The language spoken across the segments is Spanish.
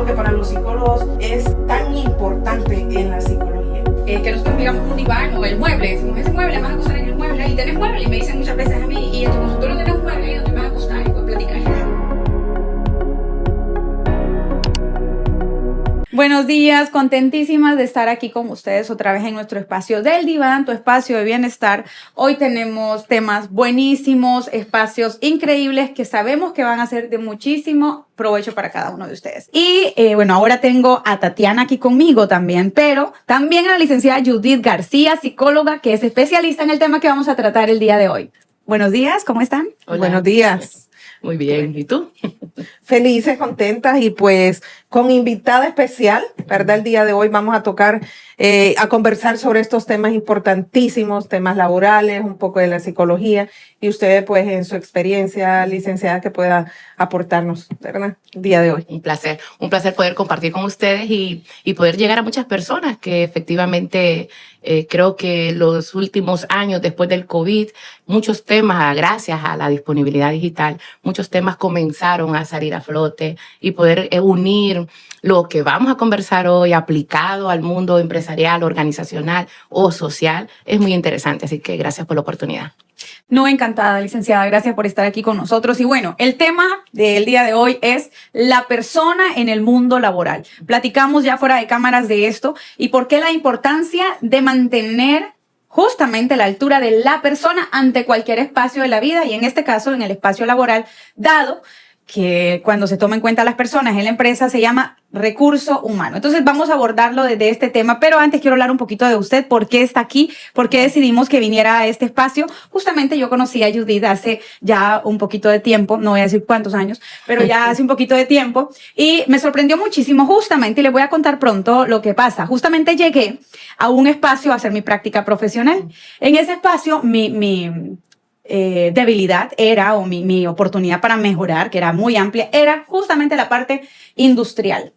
lo que para los psicólogos es tan importante en la psicología? Que nosotros digamos un diván o el mueble, decimos ese mueble, vas a acostar en el mueble y tenés mueble, y me dicen muchas veces a mí, y en tu consultorio tenés mueble, ¿y dónde vas a acostar? Y puedes platicar. Buenos días, contentísimas de estar aquí con ustedes otra vez en nuestro espacio del diván, tu espacio de bienestar. Hoy tenemos temas buenísimos, espacios increíbles que sabemos que van a ser de muchísimo provecho para cada uno de ustedes. Y bueno, ahora tengo a Tatiana aquí conmigo también, pero también a la licenciada Judith García, psicóloga, que es especialista en el tema que vamos a tratar el día de hoy. Buenos días, ¿cómo están? Hola. Buenos días. Muy bien, ¿y tú? Felices, contentas y pues con invitada especial, ¿verdad? El día de hoy vamos a tocar, a conversar sobre estos temas importantísimos, temas laborales, un poco de la psicología y ustedes pues en su experiencia, licenciada, que pueda aportarnos, ¿verdad? El día de hoy. Un placer poder compartir con ustedes y poder llegar a muchas personas que efectivamente creo que los últimos años después del COVID, muchos temas, gracias a la disponibilidad digital, muchos temas comenzaron a salir a flote y poder unir lo que vamos a conversar hoy aplicado al mundo empresarial, organizacional o social es muy interesante. Así que gracias por la oportunidad. No, encantada, licenciada. Gracias por estar aquí con nosotros. Y bueno, el tema del día de hoy es la persona en el mundo laboral. Platicamos ya fuera de cámaras de esto y por qué la importancia de mantener justamente la altura de la persona ante cualquier espacio de la vida y en este caso en el espacio laboral, dado que cuando se toma en cuenta a las personas en la empresa se llama recurso humano. Entonces vamos a abordarlo desde este tema, pero antes quiero hablar un poquito de usted, por qué está aquí, por qué decidimos que viniera a este espacio. Justamente yo conocí a Judith hace ya un poquito de tiempo, no voy a decir cuántos años, pero ya hace un poquito de tiempo y me sorprendió muchísimo justamente, y les voy a contar pronto lo que pasa. Justamente llegué a un espacio a hacer mi práctica profesional. En ese espacio mi debilidad era, o mi oportunidad para mejorar, que era muy amplia, era justamente la parte industrial,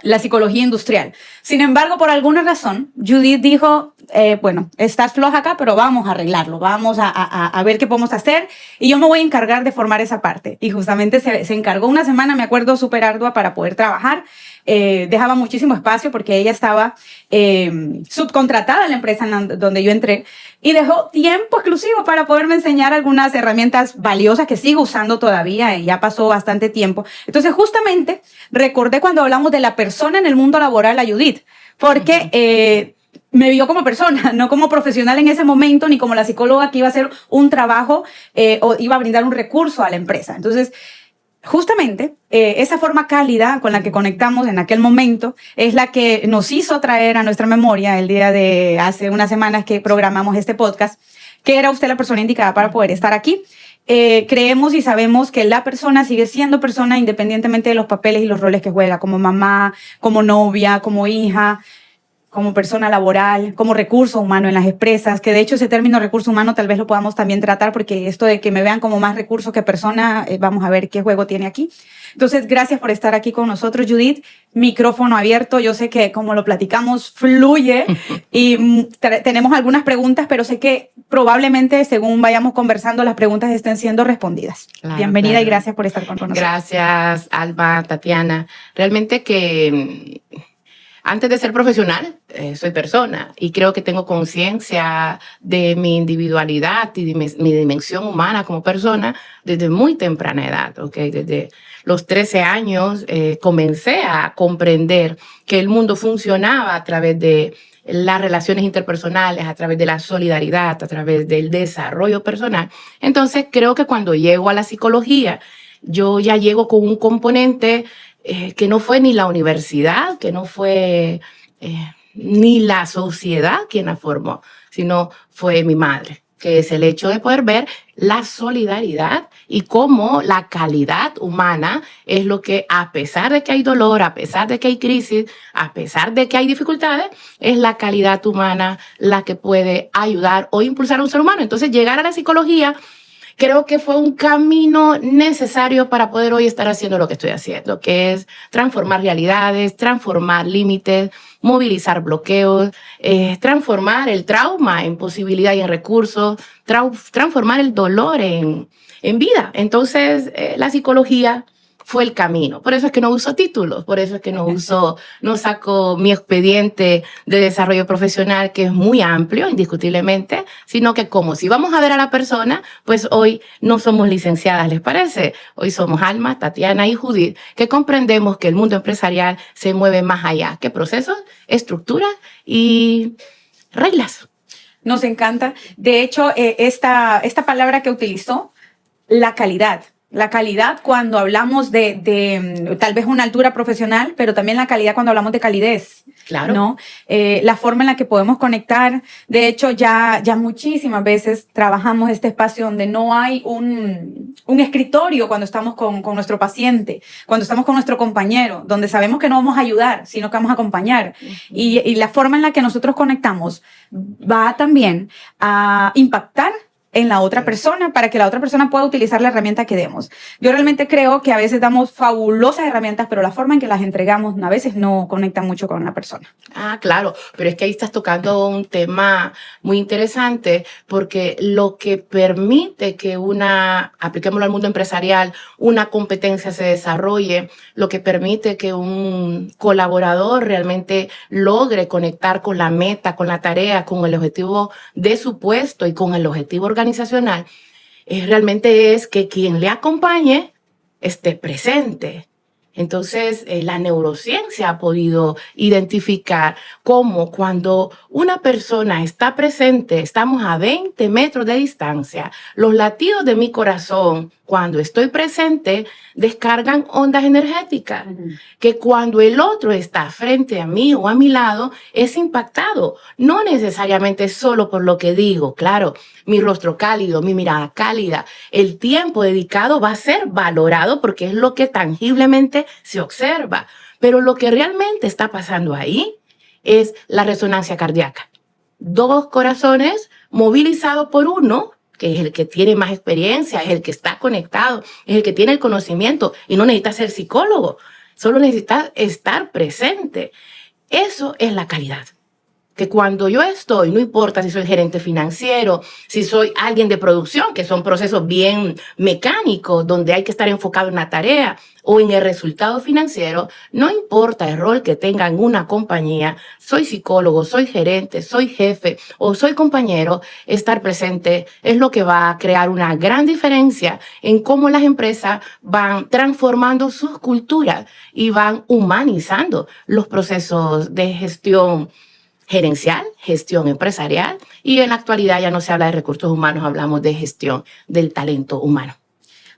la psicología industrial. Sin embargo, por alguna razón, Judith dijo, bueno, estás floja acá, pero vamos a arreglarlo, vamos a ver qué podemos hacer y yo me voy a encargar de formar esa parte. Y justamente se encargó una semana, me acuerdo, súper ardua para poder trabajar. Dejaba muchísimo espacio porque ella estaba subcontratada en la empresa donde yo entré y dejó tiempo exclusivo para poderme enseñar algunas herramientas valiosas que sigo usando todavía y ya pasó bastante tiempo. Entonces justamente recordé cuando hablamos de la persona en el mundo laboral a Judith, porque me vio como persona, no como profesional en ese momento, ni como la psicóloga que iba a hacer un trabajo o iba a brindar un recurso a la empresa. Entonces, justamente, esa forma cálida con la que conectamos en aquel momento es la que nos hizo traer a nuestra memoria el día de hace unas semanas que programamos este podcast, que era usted la persona indicada para poder estar aquí. Creemos y sabemos que la persona sigue siendo persona independientemente de los papeles y los roles que juega, como mamá, como novia, como hija, como persona laboral, como recurso humano en las empresas, que de hecho ese término recurso humano tal vez lo podamos también tratar porque esto de que me vean como más recurso que persona, vamos a ver qué juego tiene aquí. Entonces, gracias por estar aquí con nosotros, Judith. Micrófono abierto. Yo sé que como lo platicamos, fluye y tenemos algunas preguntas, pero sé que probablemente según vayamos conversando, las preguntas estén siendo respondidas. Claro, bienvenida, claro. Y gracias por estar con nosotros. Gracias, Alba, Tatiana. Realmente que antes de ser profesional, soy persona y creo que tengo conciencia de mi individualidad y de mi dimensión humana como persona desde muy temprana edad, ¿okay? Desde los 13 años comencé a comprender que el mundo funcionaba a través de las relaciones interpersonales, a través de la solidaridad, a través del desarrollo personal. Entonces creo que cuando llego a la psicología, yo ya llego con un componente que no fue ni la universidad, que no fue ni la sociedad quien la formó, sino fue mi madre, que es el hecho de poder ver la solidaridad y cómo la calidad humana es lo que, a pesar de que hay dolor, a pesar de que hay crisis, a pesar de que hay dificultades, es la calidad humana la que puede ayudar o impulsar a un ser humano. Entonces, llegar a la psicología creo que fue un camino necesario para poder hoy estar haciendo lo que estoy haciendo, que es transformar realidades, transformar límites, movilizar bloqueos, transformar el trauma en posibilidad y en recursos, transformar el dolor en vida. Entonces, la psicología fue el camino. Por eso es que no uso títulos, por eso es que no saco mi expediente de desarrollo profesional, que es muy amplio, indiscutiblemente, sino que como si vamos a ver a la persona, pues hoy no somos licenciadas, ¿les parece? Hoy somos Alma, Tatiana y Judith, que comprendemos que el mundo empresarial se mueve más allá que procesos, estructuras y reglas. Nos encanta. De hecho, esta palabra que utilizó, la calidad. La calidad cuando hablamos de tal vez una altura profesional, pero también la calidad cuando hablamos de calidez. Claro. ¿No? La forma en la que podemos conectar. De hecho, ya muchísimas veces trabajamos este espacio donde no hay un escritorio cuando estamos con nuestro paciente, cuando estamos con nuestro compañero, donde sabemos que no vamos a ayudar, sino que vamos a acompañar. Y la forma en la que nosotros conectamos va también a impactar en la otra persona para que la otra persona pueda utilizar la herramienta que demos. Yo realmente creo que a veces damos fabulosas herramientas, pero la forma en que las entregamos a veces no conecta mucho con la persona. Ah, claro, pero es que ahí estás tocando un tema muy interesante, porque lo que permite que apliquémoslo al mundo empresarial, una competencia se desarrolle, lo que permite que un colaborador realmente logre conectar con la meta, con la tarea, con el objetivo de su puesto y con el objetivo organizacional, realmente es que quien le acompañe esté presente. Entonces, la neurociencia ha podido identificar cómo cuando una persona está presente, estamos a 20 metros de distancia, los latidos de mi corazón, cuando estoy presente, descargan ondas energéticas, que cuando el otro está frente a mí o a mi lado, es impactado, no necesariamente solo por lo que digo, claro, mi rostro cálido, mi mirada cálida, el tiempo dedicado va a ser valorado porque es lo que tangiblemente se observa, pero lo que realmente está pasando ahí es la resonancia cardíaca. 2 corazones movilizados por uno, que es el que tiene más experiencia, es el que está conectado, es el que tiene el conocimiento y no necesita ser psicólogo, solo necesita estar presente. Eso es la calidad. Que cuando yo estoy, no importa si soy gerente financiero, si soy alguien de producción, que son procesos bien mecánicos, donde hay que estar enfocado en la tarea o en el resultado financiero, no importa el rol que tenga en una compañía, soy psicólogo, soy gerente, soy jefe o soy compañero, estar presente es lo que va a crear una gran diferencia en cómo las empresas van transformando sus culturas y van humanizando los procesos de gestión gerencial, gestión empresarial, y en la actualidad ya no se habla de recursos humanos, hablamos de gestión del talento humano.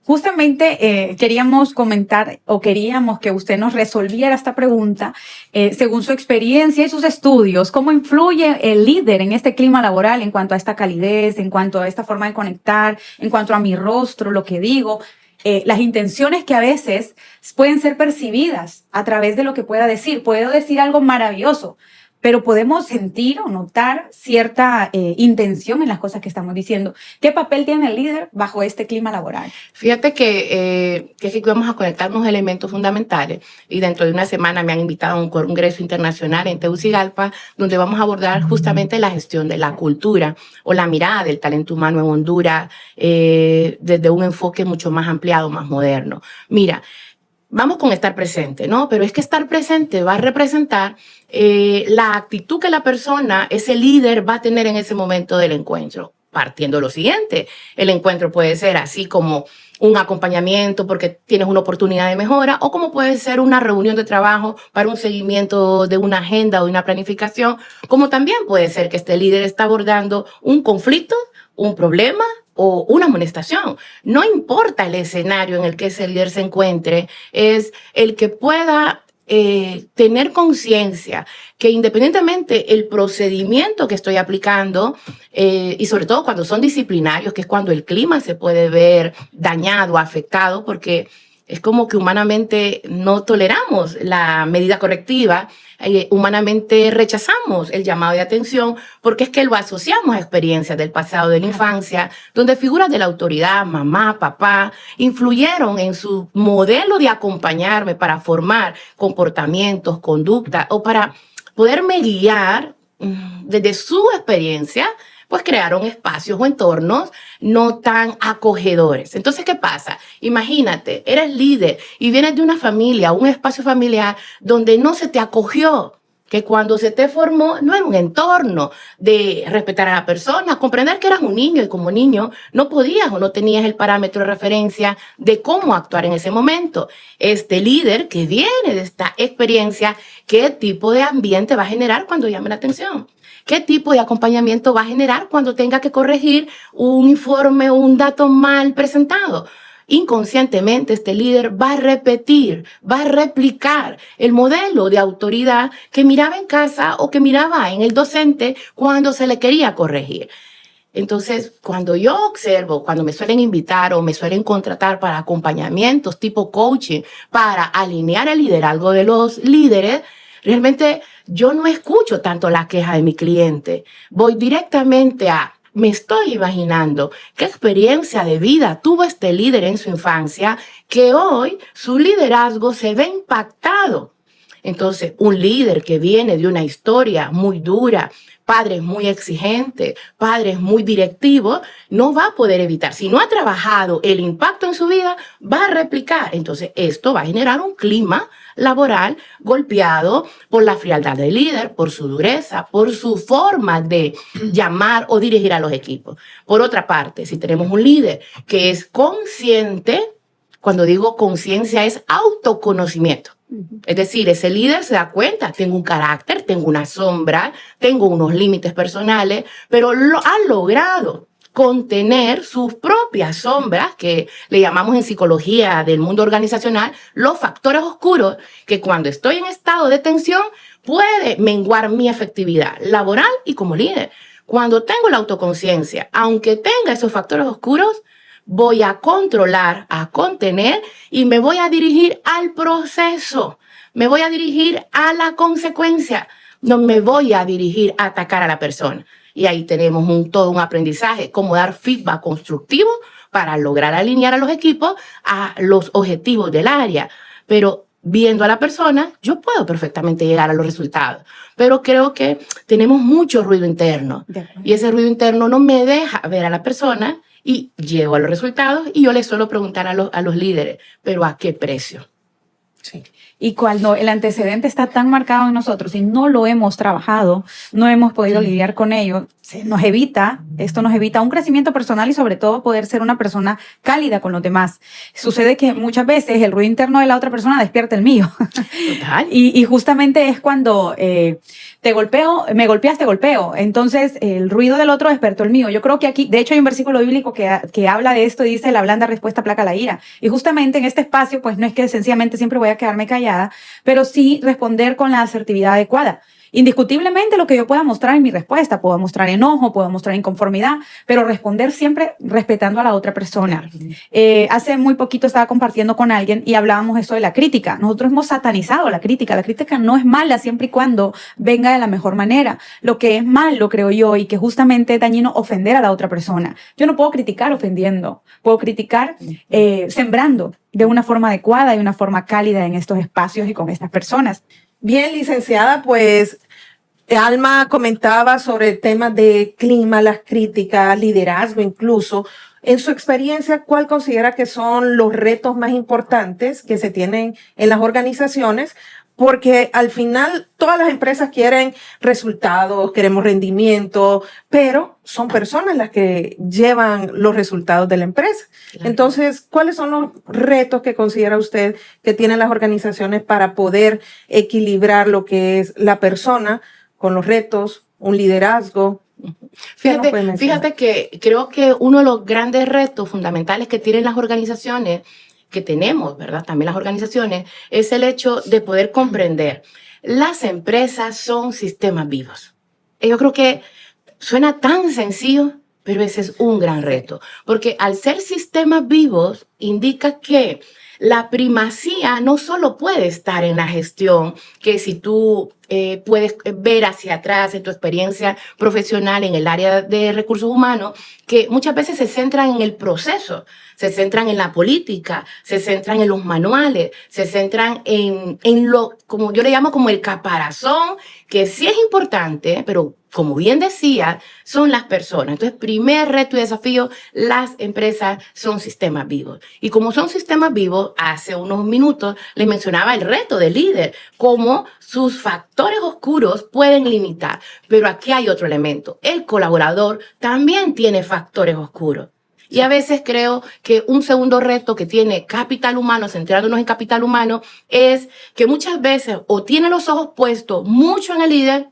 Justamente queríamos comentar o queríamos que usted nos resolviera esta pregunta según su experiencia y sus estudios. ¿Cómo influye el líder en este clima laboral en cuanto a esta calidez, en cuanto a esta forma de conectar, en cuanto a mi rostro, lo que digo? Las intenciones que a veces pueden ser percibidas a través de lo que pueda decir. Puedo decir algo maravilloso, pero podemos sentir o notar cierta intención en las cosas que estamos diciendo. ¿Qué papel tiene el líder bajo este clima laboral? Fíjate que aquí vamos a conectar unos elementos fundamentales y dentro de una semana me han invitado a un congreso internacional en Tegucigalpa donde vamos a abordar justamente la gestión de la cultura o la mirada del talento humano en Honduras desde un enfoque mucho más ampliado, más moderno. Mira, vamos con estar presente, ¿no? Pero es que estar presente va a representar la actitud que la persona, ese líder, va a tener en ese momento del encuentro. Partiendo de lo siguiente, el encuentro puede ser así como un acompañamiento porque tienes una oportunidad de mejora o como puede ser una reunión de trabajo para un seguimiento de una agenda o de una planificación, como también puede ser que este líder está abordando un conflicto, un problema o una amonestación. No importa el escenario en el que ese líder se encuentre, es el que pueda tener conciencia que independientemente el procedimiento que estoy aplicando y sobre todo cuando son disciplinarios, que es cuando el clima se puede ver dañado, afectado, porque es como que humanamente no toleramos la medida correctiva, humanamente rechazamos el llamado de atención porque es que lo asociamos a experiencias del pasado, de la infancia, donde figuras de la autoridad, mamá, papá, influyeron en su modelo de acompañarme para formar comportamientos, conducta o para poderme guiar desde su experiencia pues crearon espacios o entornos no tan acogedores. Entonces, ¿qué pasa? Imagínate, eres líder y vienes de una familia, un espacio familiar donde no se te acogió, que cuando se te formó no era un entorno de respetar a la persona, comprender que eras un niño y como niño no podías o no tenías el parámetro de referencia de cómo actuar en ese momento. Este líder que viene de esta experiencia, ¿qué tipo de ambiente va a generar cuando llame la atención? ¿Qué tipo de acompañamiento va a generar cuando tenga que corregir un informe o un dato mal presentado? Inconscientemente este líder va a repetir, va a replicar el modelo de autoridad que miraba en casa o que miraba en el docente cuando se le quería corregir. Entonces, cuando yo observo, cuando me suelen invitar o me suelen contratar para acompañamientos tipo coaching, para alinear el liderazgo de los líderes, realmente yo no escucho tanto la queja de mi cliente. Voy directamente a: me estoy imaginando qué experiencia de vida tuvo este líder en su infancia que hoy su liderazgo se ve impactado. Entonces, un líder que viene de una historia muy dura, padres muy exigentes, padres muy directivos, no va a poder evitar. Si no ha trabajado el impacto en su vida, va a replicar. Entonces, esto va a generar un clima laboral golpeado por la frialdad del líder, por su dureza, por su forma de llamar o dirigir a los equipos. Por otra parte, si tenemos un líder que es consciente, cuando digo conciencia es autoconocimiento. Es decir, ese líder se da cuenta, tengo un carácter, tengo una sombra, tengo unos límites personales, pero ha logrado contener sus propias sombras, que le llamamos en psicología del mundo organizacional, los factores oscuros, que cuando estoy en estado de tensión puede menguar mi efectividad laboral y como líder. Cuando tengo la autoconciencia, aunque tenga esos factores oscuros, voy a controlar, a contener y me voy a dirigir al proceso, me voy a dirigir a la consecuencia, no me voy a dirigir a atacar a la persona. Y ahí tenemos todo un aprendizaje, cómo dar feedback constructivo para lograr alinear a los equipos a los objetivos del área. Pero viendo a la persona, yo puedo perfectamente llegar a los resultados. Pero creo que tenemos mucho ruido interno. Y ese ruido interno no me deja ver a la persona y llego a los resultados. Y yo les suelo preguntar a los líderes, ¿pero a qué precio? Sí. Y cuando el antecedente está tan marcado en nosotros y no lo hemos trabajado, no hemos podido lidiar con ello, esto nos evita un crecimiento personal y sobre todo poder ser una persona cálida con los demás. Sucede que muchas veces el ruido interno de la otra persona despierta el mío. Total. Y justamente es cuando te golpeo, me golpeas, te golpeo. Entonces el ruido del otro despertó el mío. Yo creo que aquí, de hecho hay un versículo bíblico que habla de esto y dice: la blanda respuesta aplaca la ira. Y justamente en este espacio, pues no es que sencillamente siempre voy a quedarme callada, pero sí responder con la asertividad adecuada. Indiscutiblemente lo que yo pueda mostrar en mi respuesta, puedo mostrar enojo, puedo mostrar inconformidad, pero responder siempre respetando a la otra persona. Hace muy poquito estaba compartiendo con alguien y hablábamos eso de la crítica. Nosotros hemos satanizado la crítica. La crítica no es mala siempre y cuando venga de la mejor manera. Lo que es malo, creo yo, y que justamente es dañino, ofender a la otra persona. Yo no puedo criticar ofendiendo, puedo criticar sembrando de una forma adecuada y una forma cálida en estos espacios y con estas personas. Bien, licenciada, pues Alma comentaba sobre el tema de clima, las críticas, liderazgo incluso. En su experiencia, ¿cuál considera que son los retos más importantes que se tienen en las organizaciones? Porque al final todas las empresas quieren resultados, queremos rendimiento, pero son personas las que llevan los resultados de la empresa. Claro. Entonces, ¿cuáles son los retos que considera usted que tienen las organizaciones para poder equilibrar lo que es la persona con los retos, un liderazgo? Fíjate que creo que uno de los grandes retos fundamentales que tienen las organizaciones, que tenemos, ¿verdad? También las organizaciones, es el hecho de poder comprender. Las empresas son sistemas vivos. Yo creo que suena tan sencillo, pero ese es un gran reto. Porque al ser sistemas vivos, indica que la primacía no solo puede estar en la gestión, que si tú puedes ver hacia atrás en tu experiencia profesional en el área de recursos humanos, que muchas veces se centran en el proceso, se centran en la política, se centran en los manuales, se centran en lo, como yo le llamo como el caparazón, que sí es importante, pero como bien decía, son las personas. Entonces, primer reto y desafío, las empresas son sistemas vivos. Y como son sistemas vivos, hace unos minutos les mencionaba el reto del líder, cómo sus factores oscuros pueden limitar. Pero aquí hay otro elemento. El colaborador también tiene factores oscuros. Y a veces creo que un segundo reto que tiene capital humano, centrándonos en capital humano, es que muchas veces o tiene los ojos puestos mucho en el líder,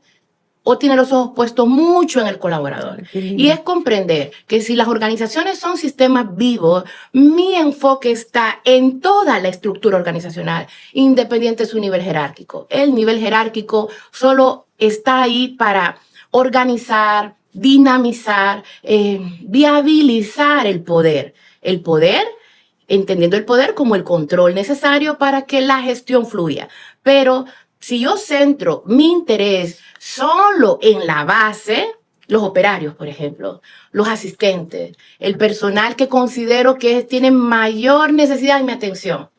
o tiene los ojos puestos mucho en el colaborador. Y es comprender que si las organizaciones son sistemas vivos, mi enfoque está en toda la estructura organizacional, independiente de su nivel jerárquico. El nivel jerárquico solo está ahí para organizar, dinamizar, viabilizar el poder. El poder, entendiendo el poder como el control necesario para que la gestión fluya. Pero si yo centro mi interés solo en la base, los operarios, por ejemplo, los asistentes, el personal que considero que tiene mayor necesidad de mi atención,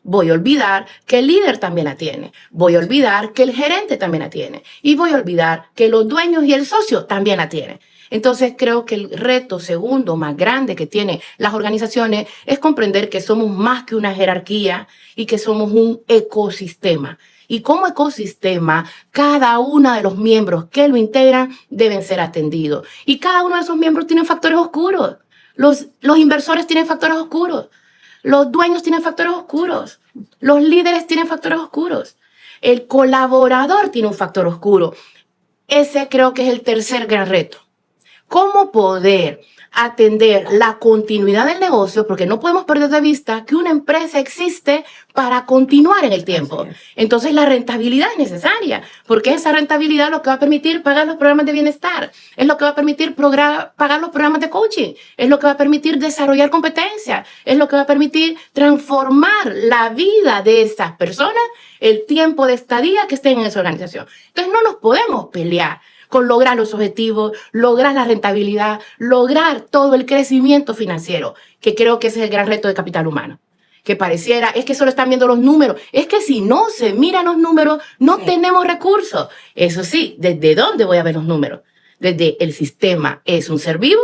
voy a olvidar que el líder también la tiene. Voy a olvidar que el gerente también la tiene. Y voy a olvidar que los dueños y el socio también la tienen. Entonces creo que el reto segundo más grande que tienen las organizaciones es comprender que somos más que una jerarquía y que somos un ecosistema. Y como ecosistema, cada uno de los miembros que lo integran deben ser atendidos. Y cada uno de esos miembros tiene factores oscuros. Los inversores tienen factores oscuros. Los dueños tienen factores oscuros. Los líderes tienen factores oscuros. El colaborador tiene un factor oscuro. Ese creo que es el tercer gran reto. ¿Cómo poder atender la continuidad del negocio? Porque no podemos perder de vista que una empresa existe para continuar en el tiempo. Entonces la rentabilidad es necesaria, porque esa rentabilidad es lo que va a permitir pagar los programas de bienestar, es lo que va a permitir pagar los programas de coaching, es lo que va a permitir desarrollar competencias, es lo que va a permitir transformar la vida de esas personas, el tiempo de estadía que estén en esa organización. Entonces no nos podemos pelear con lograr los objetivos, lograr la rentabilidad, lograr todo el crecimiento financiero, que creo que ese es el gran reto de capital humano. Que pareciera, es que solo están viendo los números. Es que si no se miran los números, no tenemos recursos. Eso sí, ¿desde dónde voy a ver los números? Desde el sistema es un ser vivo.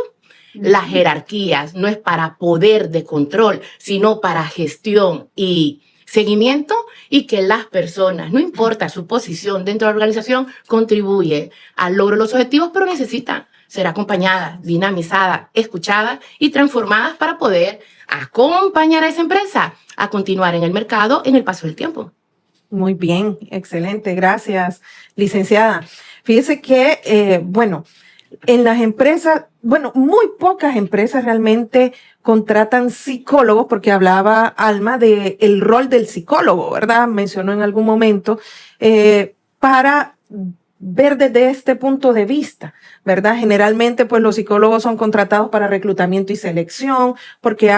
Las jerarquías no es para poder de control, sino para gestión y seguimiento, y que las personas, no importa su posición dentro de la organización, contribuyen al logro de los objetivos, pero necesitan ser acompañadas, dinamizadas, escuchadas y transformadas para poder acompañar a esa empresa a continuar en el mercado en el paso del tiempo. Muy bien, excelente, gracias, licenciada. Fíjese que, en las empresas, muy pocas empresas realmente contratan psicólogos, porque hablaba Alma del rol del psicólogo, ¿verdad? Mencionó en algún momento, para ver desde este punto de vista, ¿verdad? Generalmente, pues los psicólogos son contratados para reclutamiento y selección, porque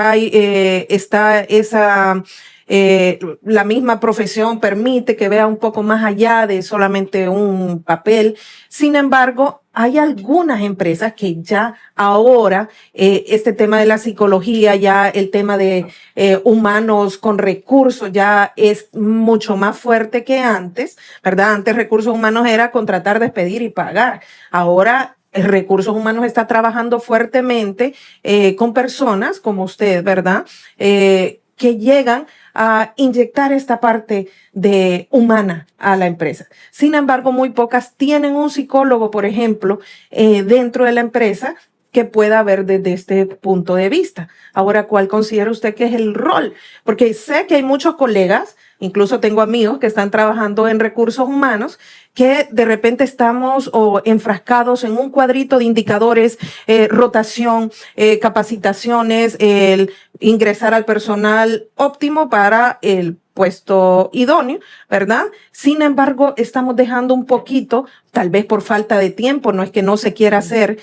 la misma profesión permite que vea un poco más allá de solamente un papel. Sin embargo, hay algunas empresas que ya ahora este tema de la psicología, ya el tema de humanos con recursos ya es mucho más fuerte que antes, ¿verdad? Antes recursos humanos era contratar, despedir y pagar. Ahora recursos humanos está trabajando fuertemente con personas como usted, ¿verdad? Que llegan a inyectar esta parte de humana a la empresa. Sin embargo, muy pocas tienen un psicólogo, por ejemplo, dentro de la empresa que pueda ver desde este punto de vista. Ahora, ¿cuál considera usted que es el rol? Porque sé que hay muchos colegas, incluso tengo amigos que están trabajando en recursos humanos, que de repente estamos enfrascados en un cuadrito de indicadores, rotación, capacitaciones, el ingresar al personal óptimo para el puesto idóneo, ¿verdad? Sin embargo, estamos dejando un poquito, tal vez por falta de tiempo, no es que no se quiera hacer,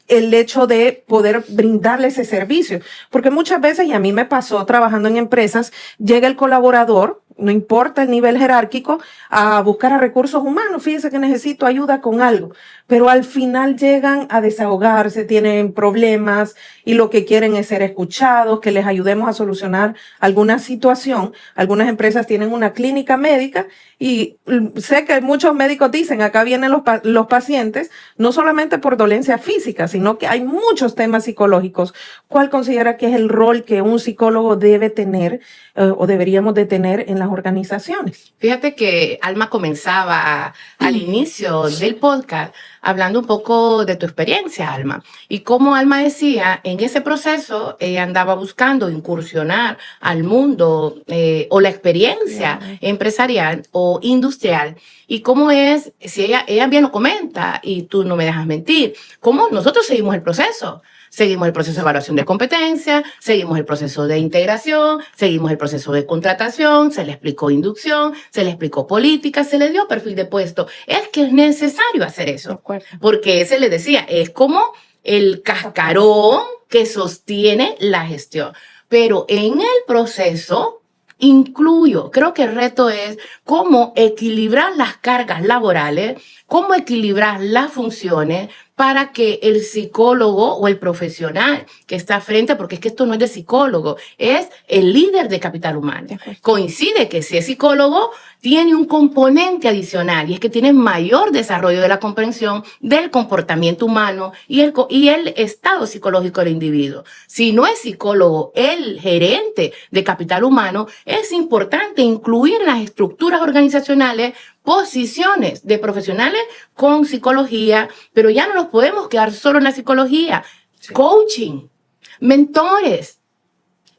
el hecho de poder brindarle ese servicio. Porque muchas veces, y a mí me pasó trabajando en empresas, llega el colaborador, no importa el nivel jerárquico, a buscar a recursos humanos. Fíjese que necesito ayuda con algo, pero al final llegan a desahogarse, tienen problemas y lo que quieren es ser escuchados, que les ayudemos a solucionar alguna situación. Algunas empresas tienen una clínica médica y sé que muchos médicos dicen, acá vienen los pacientes, no solamente por dolencia física, sino que hay muchos temas psicológicos. ¿Cuál considera que es el rol que un psicólogo debe tener o deberíamos de tener en las organizaciones? Fíjate que Alma comenzaba al inicio del podcast hablando un poco de tu experiencia, Alma, y como Alma decía, en ese proceso ella andaba buscando incursionar al mundo o la experiencia empresarial o industrial, y cómo es, si ella bien lo comenta, y tú no me dejas mentir, cómo nosotros seguimos el proceso. Seguimos el proceso de evaluación de competencia, seguimos el proceso de integración, seguimos el proceso de contratación, se le explicó inducción, se le explicó política, se le dio perfil de puesto. Es que es necesario hacer eso, porque ese le decía, es como el cascarón que sostiene la gestión. Pero en el proceso incluyo, creo que el reto es cómo equilibrar las cargas laborales, cómo equilibrar las funciones para que el psicólogo o el profesional que está frente, porque es que esto no es de psicólogo, es el líder de capital humano. Coincide que si es psicólogo, tiene un componente adicional y es que tiene mayor desarrollo de la comprensión del comportamiento humano y el estado psicológico del individuo. Si no es psicólogo, el gerente de capital humano, es importante incluir en las estructuras organizacionales posiciones de profesionales con psicología, pero ya no nos podemos quedar solo en la psicología. Sí. Coaching, mentores.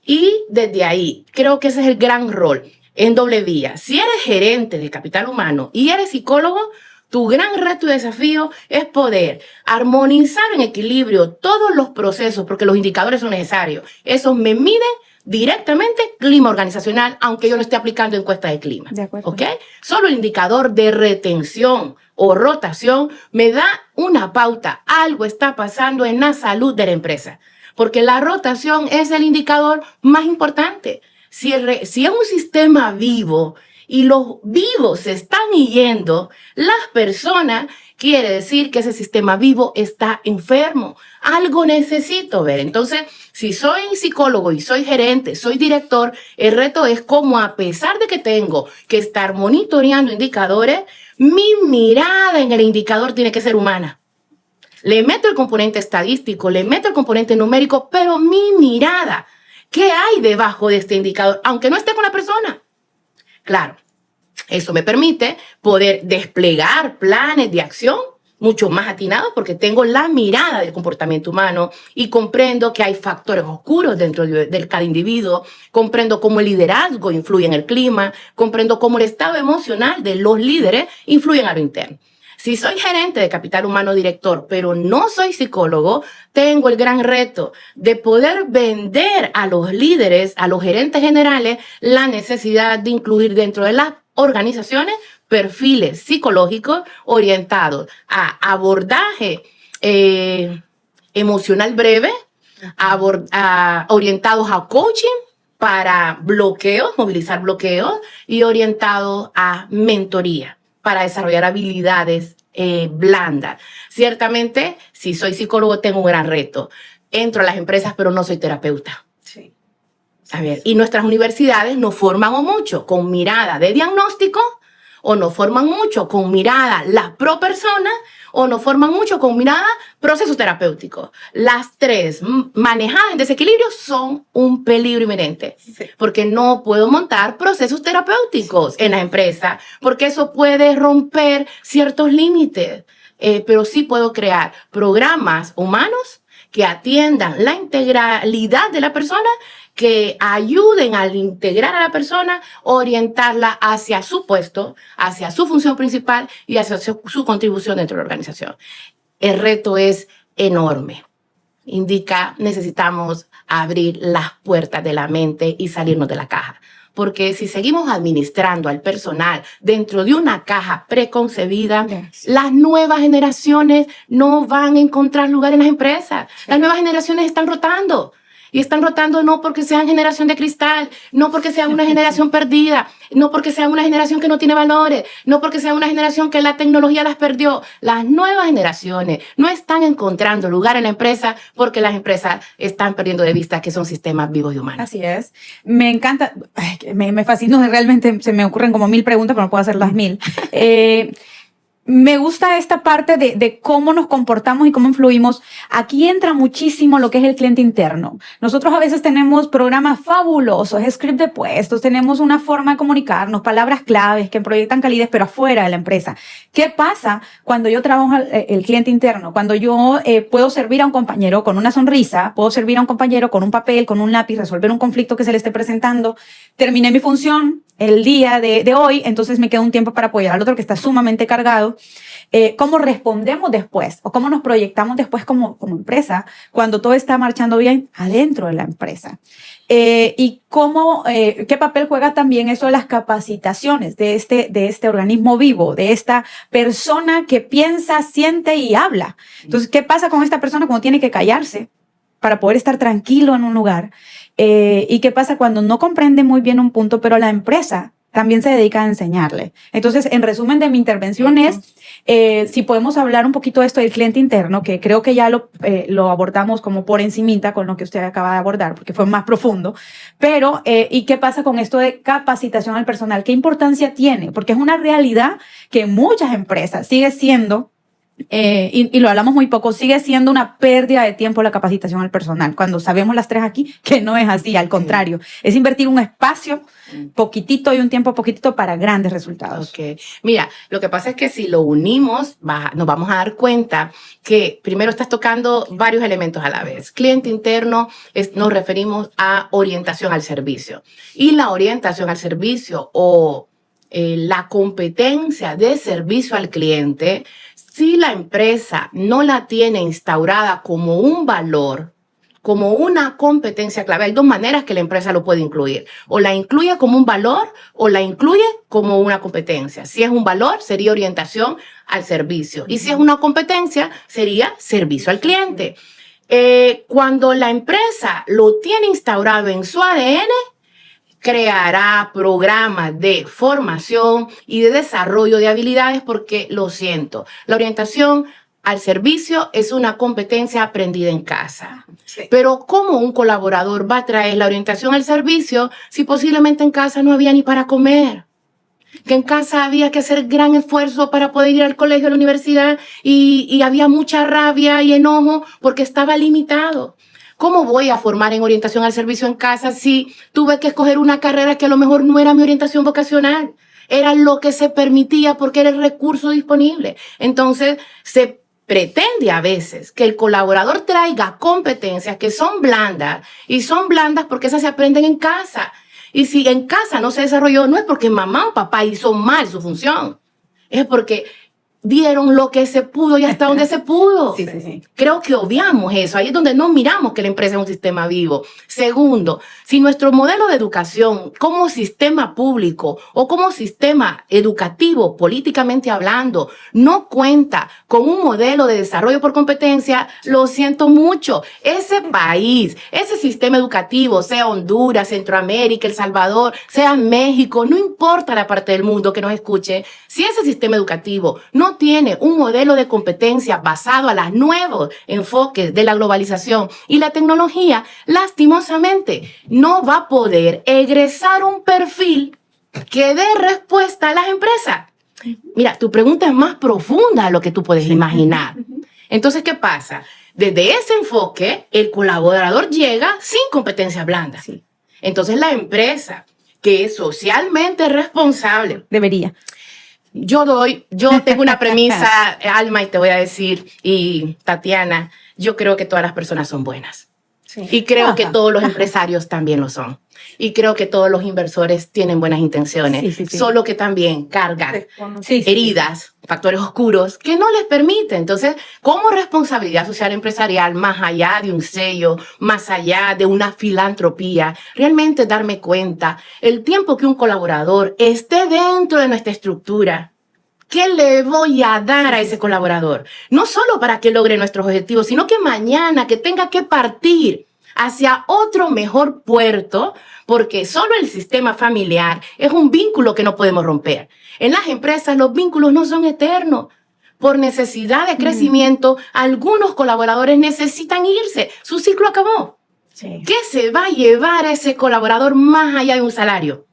Y desde ahí, creo que ese es el gran rol en doble vía. Si eres gerente de capital humano y eres psicólogo, tu gran reto y desafío es poder armonizar en equilibrio todos los procesos, porque los indicadores son necesarios. Esos me miden directamente clima organizacional, aunque yo no esté aplicando encuestas de clima. De acuerdo. ¿Ok? Solo el indicador de retención o rotación me da una pauta. Algo está pasando en la salud de la empresa, porque la rotación es el indicador más importante. Si es un sistema vivo y los vivos se están yendo, las personas, quiere decir que ese sistema vivo está enfermo. Algo necesito ver. Entonces, si soy psicólogo y soy gerente, soy director, el reto es cómo, a pesar de que tengo que estar monitoreando indicadores, mi mirada en el indicador tiene que ser humana. Le meto el componente estadístico, le meto el componente numérico, pero mi mirada, ¿qué hay debajo de este indicador? Aunque no esté con la persona. Claro, eso me permite poder desplegar planes de acción mucho más atinados porque tengo la mirada del comportamiento humano y comprendo que hay factores oscuros dentro de cada individuo, comprendo cómo el liderazgo influye en el clima, comprendo cómo el estado emocional de los líderes influye en lo interno. Si soy gerente de capital humano director, pero no soy psicólogo, tengo el gran reto de poder vender a los líderes, a los gerentes generales, la necesidad de incluir dentro de las organizaciones perfiles psicológicos orientados a abordaje emocional breve, orientados a coaching para bloqueos, movilizar bloqueos, y orientados a mentoría para desarrollar habilidades blandas. Ciertamente, si soy psicólogo, tengo un gran reto. Entro a las empresas, pero no soy terapeuta. Sí. A ver, y nuestras universidades nos forman mucho con mirada de diagnóstico, o nos forman mucho con mirada la pro persona, o nos forman mucho con mirada procesos terapéuticos. Las tres manejadas en desequilibrio son un peligro inminente, sí, porque no puedo montar procesos terapéuticos en la empresa, porque eso puede romper ciertos límites, pero sí puedo crear programas humanos que atiendan la integralidad de la persona, que ayuden al integrar a la persona, orientarla hacia su puesto, hacia su función principal y hacia su contribución dentro de la organización. El reto es enorme. Necesitamos abrir las puertas de la mente y salirnos de la caja. Porque si seguimos administrando al personal dentro de una caja preconcebida, las nuevas generaciones no van a encontrar lugar en las empresas. Las nuevas generaciones están rotando. Y están rotando no porque sean generación de cristal, no porque sean una generación perdida, no porque sean una generación que no tiene valores, no porque sean una generación que la tecnología las perdió. Las nuevas generaciones no están encontrando lugar en la empresa porque las empresas están perdiendo de vista que son sistemas vivos y humanos. Así es. Me encanta, me fascina, realmente se me ocurren como 1000 preguntas, pero no puedo hacer las 1000. Me gusta esta parte de cómo nos comportamos y cómo influimos. Aquí entra muchísimo lo que es el cliente interno. Nosotros a veces tenemos programas fabulosos, script de puestos, tenemos una forma de comunicarnos, palabras claves que proyectan calidez, pero afuera de la empresa. ¿Qué pasa cuando yo trabajo el cliente interno? Cuando yo puedo servir a un compañero con una sonrisa, puedo servir a un compañero con un papel, con un lápiz, resolver un conflicto que se le esté presentando, terminé mi función el día de hoy, entonces me queda un tiempo para apoyar al otro que está sumamente cargado. ¿Cómo respondemos después o cómo nos proyectamos después como empresa cuando todo está marchando bien adentro de la empresa? Y qué papel juega también eso de las capacitaciones de este organismo vivo, de esta persona que piensa, siente y habla. Entonces, ¿qué pasa con esta persona cuando tiene que callarse para poder estar tranquilo en un lugar? ¿Y qué pasa cuando no comprende muy bien un punto, pero la empresa también se dedica a enseñarle? Entonces, en resumen de mi intervención es, si podemos hablar un poquito de esto del cliente interno, que creo que ya lo abordamos como por encimita con lo que usted acaba de abordar, porque fue más profundo, pero, ¿y qué pasa con esto de capacitación al personal? ¿Qué importancia tiene? Porque es una realidad que en muchas empresas sigue siendo, y lo hablamos muy poco, sigue siendo una pérdida de tiempo la capacitación al personal, cuando sabemos las tres aquí que no es así, al contrario, es invertir un espacio poquitito y un tiempo poquitito para grandes resultados. Okay. Mira, lo que pasa es que si lo unimos, nos vamos a dar cuenta que primero estás tocando varios elementos a la vez. Cliente interno, nos referimos a orientación al servicio, y la orientación al servicio o la competencia de servicio al cliente, si la empresa no la tiene instaurada como un valor, como una competencia clave, hay dos maneras que la empresa lo puede incluir. O la incluye como un valor o la incluye como una competencia. Si es un valor, sería orientación al servicio. Y si es una competencia, sería servicio al cliente. Cuando la empresa lo tiene instaurado en su ADN, creará programas de formación y de desarrollo de habilidades porque, lo siento, la orientación al servicio es una competencia aprendida en casa. Sí. Pero ¿cómo un colaborador va a traer la orientación al servicio si posiblemente en casa no había ni para comer? Que en casa había que hacer gran esfuerzo para poder ir al colegio, a la universidad y había mucha rabia y enojo porque estaba limitado. ¿Cómo voy a formar en orientación al servicio en casa si tuve que escoger una carrera que a lo mejor no era mi orientación vocacional? Era lo que se permitía porque era el recurso disponible. Entonces, se pretende a veces que el colaborador traiga competencias que son blandas, y son blandas porque esas se aprenden en casa. Y si en casa no se desarrolló, no es porque mamá o papá hizo mal su función, es porque dieron lo que se pudo y hasta donde se pudo. Sí. Creo que obviamos eso. Ahí es donde no miramos que la empresa es un sistema vivo. Segundo, si nuestro modelo de educación como sistema público o como sistema educativo, políticamente hablando, no cuenta con un modelo de desarrollo por competencia, lo siento mucho. Ese país, ese sistema educativo, sea Honduras, Centroamérica, El Salvador, sea México, no importa la parte del mundo que nos escuche, si ese sistema educativo no tiene un modelo de competencia basado a los nuevos enfoques de la globalización y la tecnología, lastimosamente no va a poder egresar un perfil que dé respuesta a las empresas. Mira, tu pregunta es más profunda de lo que tú puedes imaginar. Entonces, ¿qué pasa? Desde ese enfoque, el colaborador llega sin competencias blandas. Entonces, la empresa que es socialmente responsable debería. Yo tengo una premisa, Alma, y te voy a decir, y Tatiana, yo creo que todas las personas son buenas. Sí. Y creo que todos los empresarios también lo son. Y creo que todos los inversores tienen buenas intenciones, solo que también cargan heridas, factores oscuros que no les permiten. Entonces, como responsabilidad social empresarial, más allá de un sello, más allá de una filantropía, realmente darme cuenta, el tiempo que un colaborador esté dentro de nuestra estructura, ¿qué le voy a dar a ese colaborador? No solo para que logre nuestros objetivos, sino que mañana que tenga que partir hacia otro mejor puerto, porque solo el sistema familiar es un vínculo que no podemos romper. En las empresas los vínculos no son eternos. Por necesidad de crecimiento, algunos colaboradores necesitan irse. Su ciclo acabó. Sí. ¿Qué se va a llevar a ese colaborador más allá de un salario?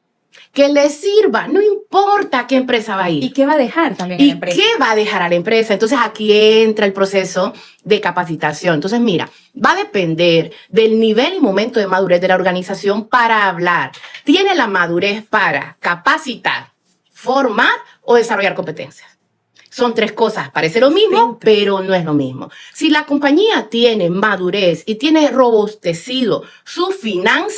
Que le sirva, no importa qué empresa va a ir. ¿Y qué va a dejar también en ¿Y la empresa? qué va a dejar a la empresa? Entonces aquí entra el proceso de capacitación. Entonces mira, va a depender del nivel y momento de madurez de la organización para hablar. ¿Tiene la madurez para capacitar, formar o desarrollar competencias? Son tres cosas, parece lo mismo, pero no es lo mismo. Si la compañía tiene madurez y tiene robustecido sus finanzas,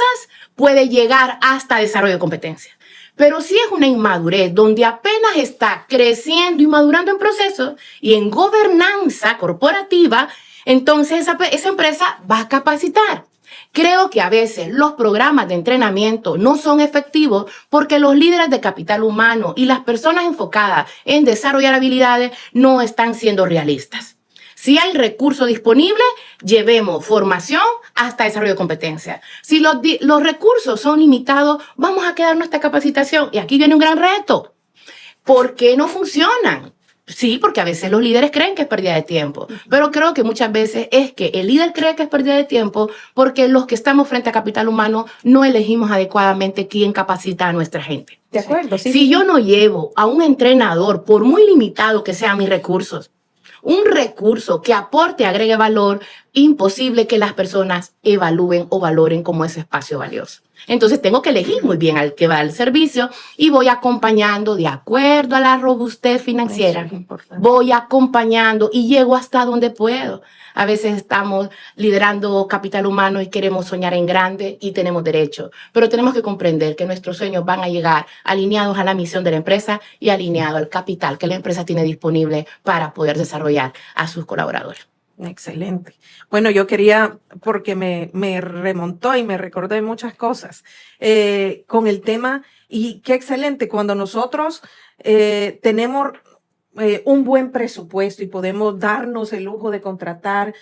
puede llegar hasta desarrollo de competencias. Pero si es una inmadurez donde apenas está creciendo y madurando en procesos y en gobernanza corporativa, entonces esa empresa va a capacitar. Creo que a veces los programas de entrenamiento no son efectivos porque los líderes de capital humano y las personas enfocadas en desarrollar habilidades no están siendo realistas. Si hay recursos disponibles, llevemos formación hasta desarrollo de competencias. Si los recursos son limitados, vamos a quedar nuestra capacitación. Y aquí viene un gran reto. ¿Por qué no funcionan? Sí, porque a veces los líderes creen que es pérdida de tiempo, pero creo que muchas veces es que el líder cree que es pérdida de tiempo porque los que estamos frente a capital humano no elegimos adecuadamente quién capacita a nuestra gente. De acuerdo, sí. Si yo no llevo a un entrenador, por muy limitado que sean mis recursos, un recurso que aporte, agregue valor, imposible que las personas evalúen o valoren como ese espacio valioso. Entonces tengo que elegir muy bien al que va al servicio y voy acompañando de acuerdo a la robustez financiera. Voy acompañando y llego hasta donde puedo. A veces estamos liderando capital humano y queremos soñar en grande y tenemos derecho, pero tenemos que comprender que nuestros sueños van a llegar alineados a la misión de la empresa y alineados al capital que la empresa tiene disponible para poder desarrollar a sus colaboradores. Excelente. Bueno, yo quería, porque me remontó y me recordé muchas cosas con el tema, y qué excelente cuando nosotros tenemos un buen presupuesto y podemos darnos el lujo de contratar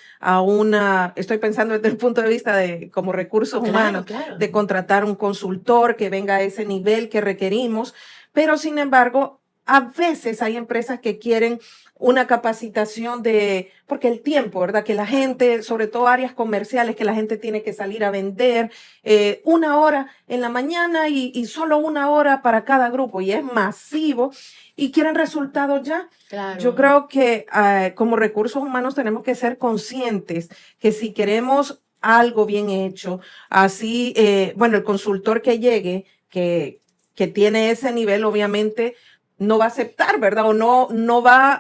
estoy pensando desde el punto de vista de como recursos humanos, Claro. de contratar un consultor que venga a ese nivel que requerimos, pero sin embargo, a veces hay empresas que quieren una capacitación porque el tiempo, ¿verdad? Que la gente, sobre todo áreas comerciales, que la gente tiene que salir a vender 1 hora en la mañana y solo 1 hora para cada grupo, y es masivo y quieren resultados ya. Claro. Yo creo que como recursos humanos tenemos que ser conscientes que si queremos algo bien hecho, así, bueno, el consultor que llegue, que tiene ese nivel, obviamente, no va a aceptar, ¿verdad? O no va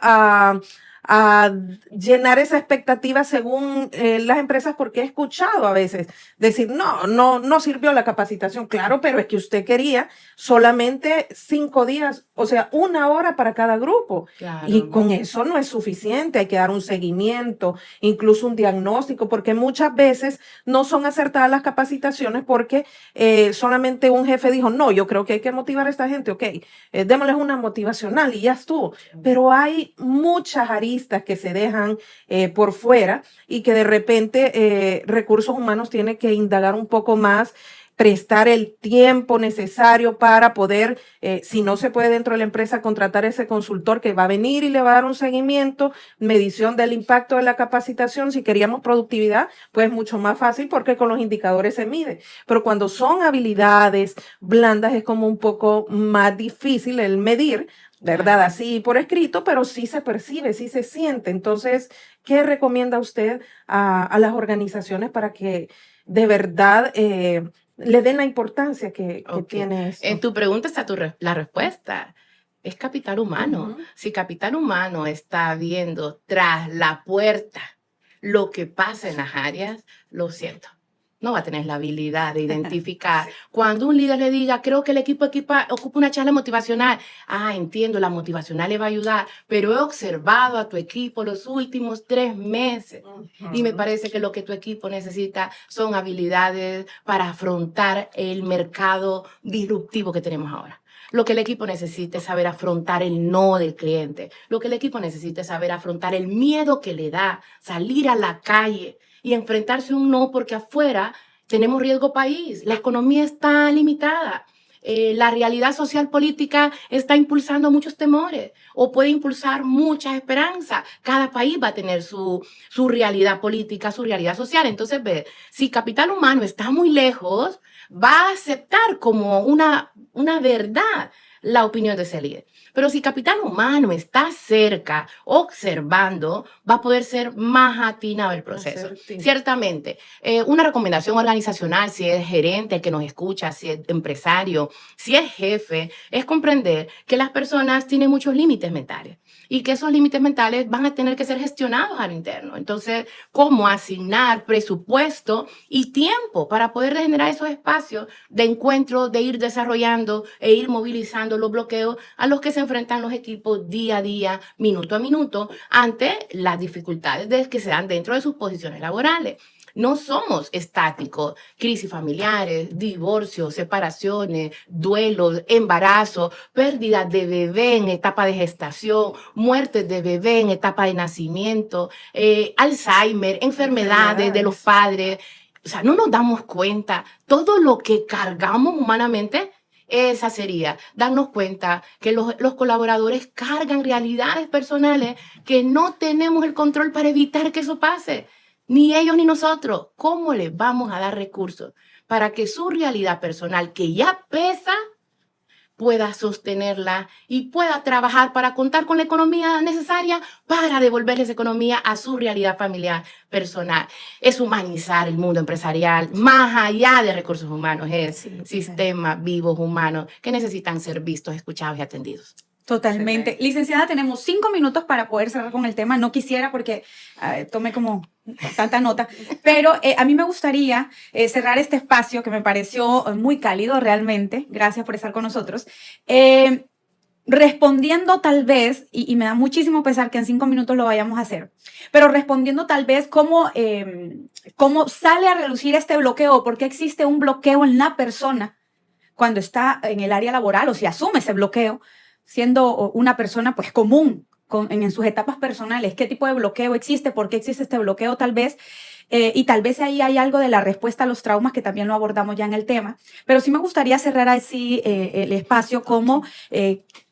a llenar esa expectativa según las empresas, porque he escuchado a veces decir, no sirvió la capacitación. Claro, pero es que usted quería solamente 5 días, o sea, 1 hora para cada grupo. Claro. Y con eso no es suficiente, hay que dar un seguimiento, incluso un diagnóstico, porque muchas veces no son acertadas las capacitaciones porque solamente un jefe dijo, no, yo creo que hay que motivar a esta gente, ok, démosles una motivacional y ya estuvo. Pero hay muchas aristas que se dejan por fuera y que de repente recursos humanos tiene que indagar un poco más, prestar el tiempo necesario para poder, si no se puede dentro de la empresa, contratar ese consultor que va a venir y le va a dar un seguimiento, medición del impacto de la capacitación. Si queríamos productividad, pues mucho más fácil porque con los indicadores se mide. Pero cuando son habilidades blandas es como un poco más difícil el medir, ¿verdad? Así por escrito, pero sí se percibe, sí se siente. Entonces, ¿qué recomienda usted a las organizaciones para que de verdad le den la importancia que tiene esto? En tu pregunta está la respuesta. Es capital humano. Uh-huh. Si capital humano está viendo tras la puerta lo que pasa en las áreas, lo siento. No va a tener la habilidad de identificar. Cuando un líder le diga, creo que el equipo ocupa una charla motivacional. Entiendo, la motivacional le va a ayudar, pero he observado a tu equipo los últimos 3 meses y me parece que lo que tu equipo necesita son habilidades para afrontar el mercado disruptivo que tenemos ahora. Lo que el equipo necesita es saber afrontar el no del cliente. Lo que el equipo necesita es saber afrontar el miedo que le da salir a la calle y enfrentarse a un no porque afuera tenemos riesgo país, la economía está limitada. La realidad social política está impulsando muchos temores o puede impulsar muchas esperanzas. Cada país va a tener su realidad política, su realidad social. Entonces, ve, si capital humano está muy lejos, va a aceptar como una verdad la opinión de ese líder. Pero si capital humano está cerca, observando, va a poder ser más atinado el proceso. Ciertamente, una recomendación organizacional, si es gerente que nos escucha, si es empresario, si es jefe, es comprender que las personas tienen muchos límites mentales y que esos límites mentales van a tener que ser gestionados a lo interno. Entonces, ¿cómo asignar presupuesto y tiempo para poder generar esos espacios de encuentro, de ir desarrollando e ir movilizando los bloqueos a los que se enfrentan los equipos día a día, minuto a minuto, ante las dificultades que se dan dentro de sus posiciones laborales? No somos estáticos. Crisis familiares, divorcios, separaciones, duelos, embarazos, pérdidas de bebé en etapa de gestación, muertes de bebé en etapa de nacimiento, Alzheimer, enfermedades de los padres. O sea, no nos damos cuenta todo lo que cargamos humanamente. Esa sería darnos cuenta que los colaboradores cargan realidades personales que no tenemos el control para evitar que eso pase. Ni ellos ni nosotros. ¿Cómo les vamos a dar recursos para que su realidad personal, que ya pesa, pueda sostenerla y pueda trabajar para contar con la economía necesaria para devolverles economía a su realidad familiar personal? Es humanizar el mundo empresarial, más allá de recursos humanos, es sistemas vivos humanos que necesitan ser vistos, escuchados y atendidos. Totalmente. Licenciada, tenemos 5 minutos para poder cerrar con el tema. No quisiera porque tomé como tanta nota, pero a mí me gustaría cerrar este espacio que me pareció muy cálido realmente. Gracias por estar con nosotros. Respondiendo tal vez, y me da muchísimo pesar que en 5 minutos lo vayamos a hacer, pero respondiendo tal vez cómo sale a relucir este bloqueo, por qué existe un bloqueo en la persona cuando está en el área laboral o si asume ese bloqueo, siendo una persona pues común en sus etapas personales. ¿Qué tipo de bloqueo existe? ¿Por qué existe este bloqueo tal vez? Y tal vez ahí hay algo de la respuesta a los traumas que también lo abordamos ya en el tema. Pero sí me gustaría cerrar así el espacio como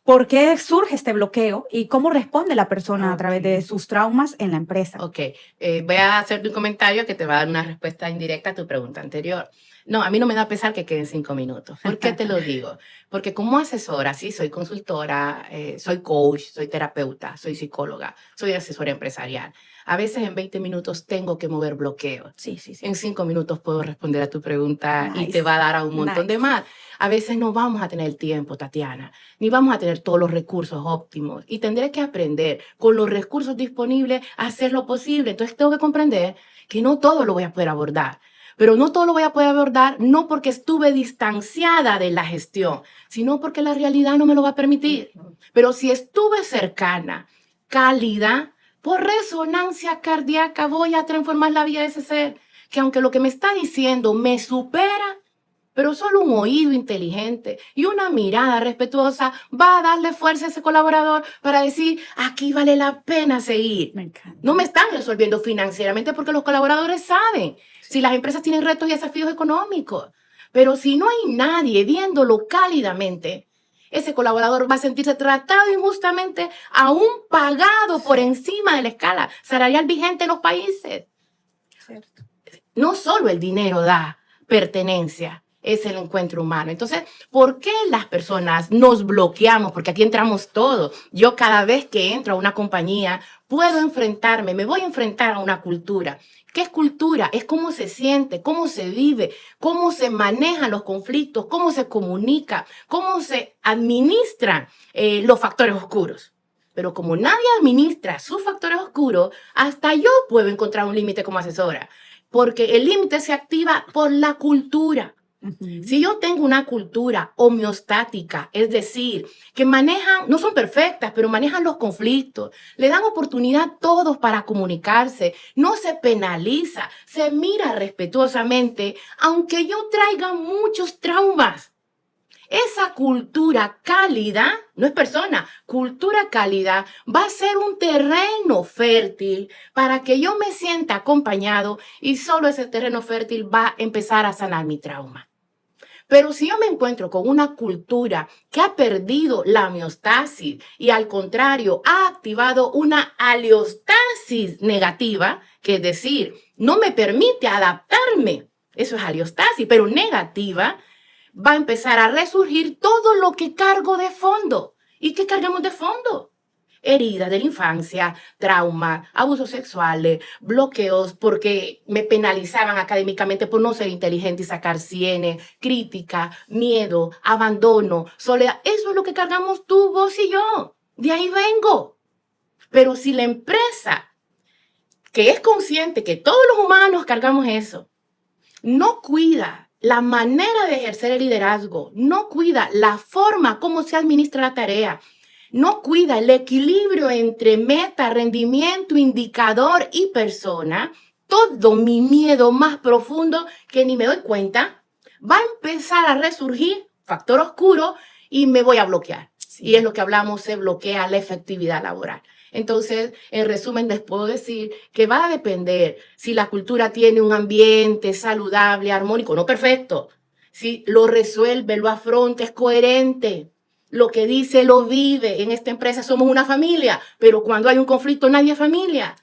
por qué surge este bloqueo y cómo responde la persona a través de sus traumas en la empresa. Ok, voy a hacerte un comentario que te va a dar una respuesta indirecta a tu pregunta anterior. No, a mí no me da pesar que queden 5 minutos. ¿Por qué te lo digo? Porque como asesora, sí, soy consultora, soy coach, soy terapeuta, soy psicóloga, soy asesora empresarial. A veces en 20 minutos tengo que mover bloqueos. Sí. En 5 minutos puedo responder a tu pregunta y te va a dar a un montón de más. A veces no vamos a tener el tiempo, Tatiana, ni vamos a tener todos los recursos óptimos y tendré que aprender con los recursos disponibles a hacer lo posible. Entonces tengo que comprender que no todo lo voy a poder abordar. Pero no todo lo voy a poder abordar, no porque estuve distanciada de la gestión, sino porque la realidad no me lo va a permitir. Pero si estuve cercana, cálida, por resonancia cardíaca voy a transformar la vida de ese ser, que aunque lo que me está diciendo me supera, pero solo un oído inteligente y una mirada respetuosa va a darle fuerza a ese colaborador para decir, aquí vale la pena seguir. No me están resolviendo financieramente porque los colaboradores saben si las empresas tienen retos y desafíos económicos. Pero si no hay nadie viéndolo cálidamente, ese colaborador va a sentirse tratado injustamente, aún pagado por encima de la escala salarial vigente en los países. Cierto. No solo el dinero da pertenencia, es el encuentro humano. Entonces, ¿por qué las personas nos bloqueamos? Porque aquí entramos todos. Yo cada vez que entro a una compañía puedo enfrentarme, me voy a enfrentar a una cultura. ¿Qué es cultura? Es cómo se siente, cómo se vive, cómo se manejan los conflictos, cómo se comunica, cómo se administran los factores oscuros. Pero como nadie administra sus factores oscuros, hasta yo puedo encontrar un límite como asesora, porque el límite se activa por la cultura. Si yo tengo una cultura homeostática, es decir, que manejan, no son perfectas, pero manejan los conflictos, le dan oportunidad a todos para comunicarse, no se penaliza, se mira respetuosamente, aunque yo traiga muchos traumas. esa cultura cálida, no es persona, cultura cálida va a ser un terreno fértil para que yo me sienta acompañado y solo ese terreno fértil va a empezar a sanar mi trauma. Pero si yo me encuentro con una cultura que ha perdido la homeostasis y al contrario ha activado una aleostasis negativa, que es decir, no me permite adaptarme, eso es aleostasis, pero negativa, va a empezar a resurgir todo lo que cargo de fondo. ¿Y qué cargamos de fondo? Heridas de la infancia, trauma, abusos sexuales, bloqueos porque me penalizaban académicamente por no ser inteligente y sacar 100, crítica, miedo, abandono, soledad. Eso es lo que cargamos tú, vos y yo. De ahí vengo. Pero si la empresa, que es consciente que todos los humanos cargamos eso, no cuida la manera de ejercer el liderazgo, no cuida la forma como se administra la tarea, no cuida el equilibrio entre meta, rendimiento, indicador y persona, todo mi miedo más profundo que ni me doy cuenta, va a empezar a resurgir, factor oscuro, y me voy a bloquear. Sí. Y es lo que hablamos, se bloquea la efectividad laboral. Entonces, en resumen, les puedo decir que va a depender si la cultura tiene un ambiente saludable, armónico, no perfecto, si lo resuelve, lo afronta, es coherente. Lo que dice lo vive. En esta empresa somos una familia, pero cuando hay un conflicto nadie es familia.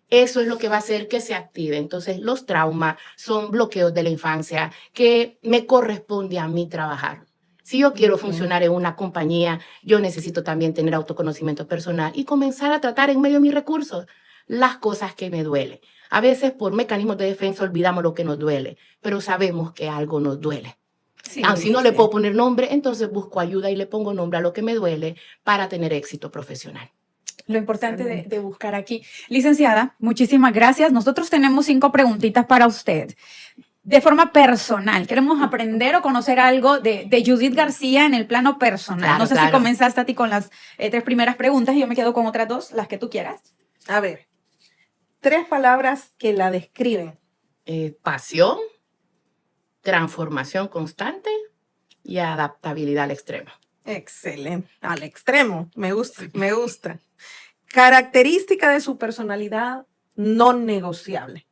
Eso es lo que va a hacer que se active. Entonces, los traumas son bloqueos de la infancia que me corresponde a mí trabajar. Si yo quiero funcionar en una compañía, yo necesito también tener autoconocimiento personal y comenzar a tratar en medio de mis recursos las cosas que me duelen. A veces por mecanismos de defensa olvidamos lo que nos duele, pero sabemos que algo nos duele. Sí, si no le puedo poner nombre, entonces busco ayuda y le pongo nombre a lo que me duele para tener éxito profesional. Lo importante de buscar aquí. Licenciada, muchísimas gracias. Nosotros tenemos 5 preguntitas para usted. De forma personal, queremos aprender o conocer algo de Judith García en el plano personal. Claro, no sé si comenzaste a ti con las 3 primeras preguntas y yo me quedo con otras 2, las que tú quieras. A ver, 3 palabras que la describen. Pasión, transformación constante y adaptabilidad al extremo. Excelente, al extremo, me gusta, me gusta. Característica de su personalidad no negociable.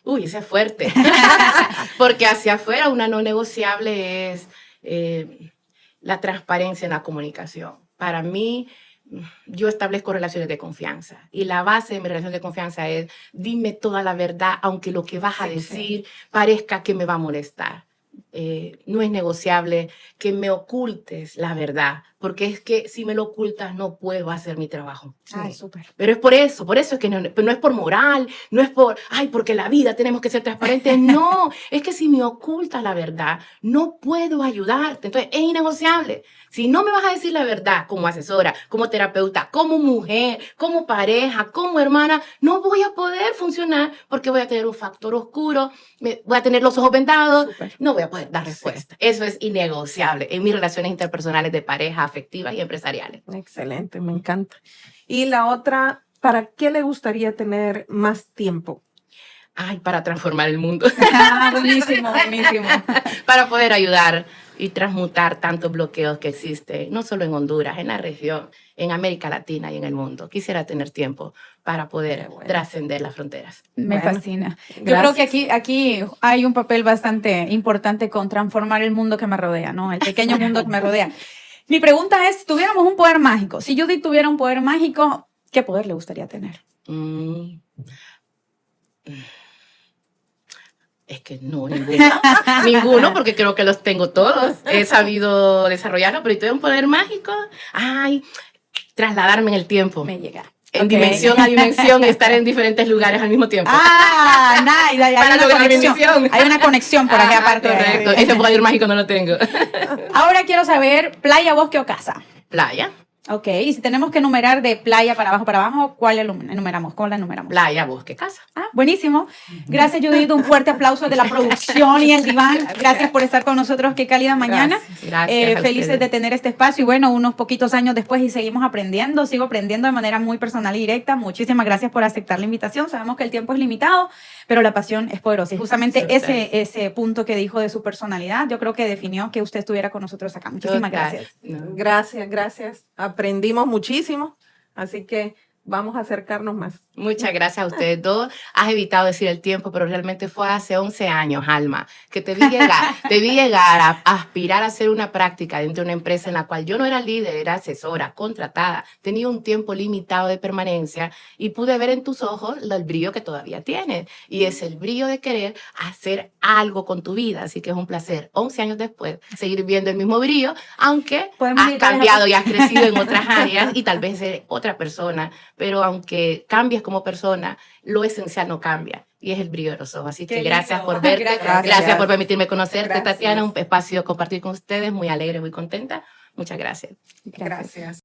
Ese es fuerte, porque hacia afuera una no negociable es la transparencia en la comunicación. Para mí, yo establezco relaciones de confianza y la base de mi relación de confianza es dime toda la verdad, aunque lo que vas a decir parezca que me va a molestar. No es negociable que me ocultes la verdad, porque es que si me lo ocultas no puedo hacer mi trabajo. Ay, súper. Pero es por eso es que no es por moral, no es porque la vida tenemos que ser transparentes. No, es que si me ocultas la verdad, no puedo ayudarte. Entonces es innegociable. Si no me vas a decir la verdad como asesora, como terapeuta, como mujer, como pareja, como hermana, no voy a poder funcionar porque voy a tener un factor oscuro, voy a tener los ojos vendados, no voy a poder dar respuesta. Eso es innegociable en mis relaciones interpersonales de pareja, afectivas y empresariales. Excelente, me encanta. Y la otra, ¿para qué le gustaría tener más tiempo? Para transformar el mundo. Buenísimo, buenísimo. Para poder ayudar y transmutar tantos bloqueos que existen, no solo en Honduras, en la región, en América Latina y en el mundo. Quisiera tener tiempo para poder trascender las fronteras. Me fascina. Yo creo que aquí hay un papel bastante importante con transformar el mundo que me rodea, ¿no? El pequeño mundo que me rodea. Mi pregunta es, si tuviéramos un poder mágico, si Judith tuviera un poder mágico, ¿qué poder le gustaría tener? Es que no, ninguno, porque creo que los tengo todos. He sabido desarrollarlo, pero si tuviera un poder mágico, trasladarme en el tiempo. Me llega. En dimensión a dimensión y estar en diferentes lugares al mismo tiempo. Nice. Hay una conexión por aquí aparte. Correcto. Ese poder mágico no lo tengo. Ahora quiero saber, ¿playa, bosque o casa? Playa. Ok, y si tenemos que enumerar de playa para abajo, ¿cuál enumeramos? ¿Cómo la enumeramos? Playa, bosque, casa. Buenísimo. Gracias, Judith. Un fuerte aplauso de la producción y el diván. Gracias por estar con nosotros. Qué cálida mañana. Gracias. Felices de tener este espacio. Y bueno, unos poquitos años después y seguimos aprendiendo. Sigo aprendiendo de manera muy personal y directa. Muchísimas gracias por aceptar la invitación. Sabemos que el tiempo es limitado, pero la pasión es poderosa. Y justamente Total. ese punto que dijo de su personalidad, yo creo que definió que usted estuviera con nosotros acá. Muchísimas Total. gracias. No. Gracias, gracias. Aprendimos muchísimo, así que vamos a acercarnos más. Muchas gracias a ustedes dos. Has evitado decir el tiempo, pero realmente fue hace 11 años, Alma, que te vi llegar a aspirar a hacer una práctica dentro de una empresa en la cual yo no era líder, era asesora, contratada. Tenía un tiempo limitado de permanencia y pude ver en tus ojos el brillo que todavía tienes. Y es el brillo de querer hacer algo con tu vida. Así que es un placer, 11 años después, seguir viendo el mismo brillo, aunque Podemos has ir todas cambiado y has crecido en otras áreas y tal vez eres otra persona. Pero aunque cambies como persona, lo esencial no cambia y es el brillo de los ojos. Así Qué que gracias lindo. por verte, Gracias. gracias por permitirme conocerte, Gracias. Tatiana, un espacio compartir con ustedes, muy alegre, muy contenta. Muchas gracias. Gracias.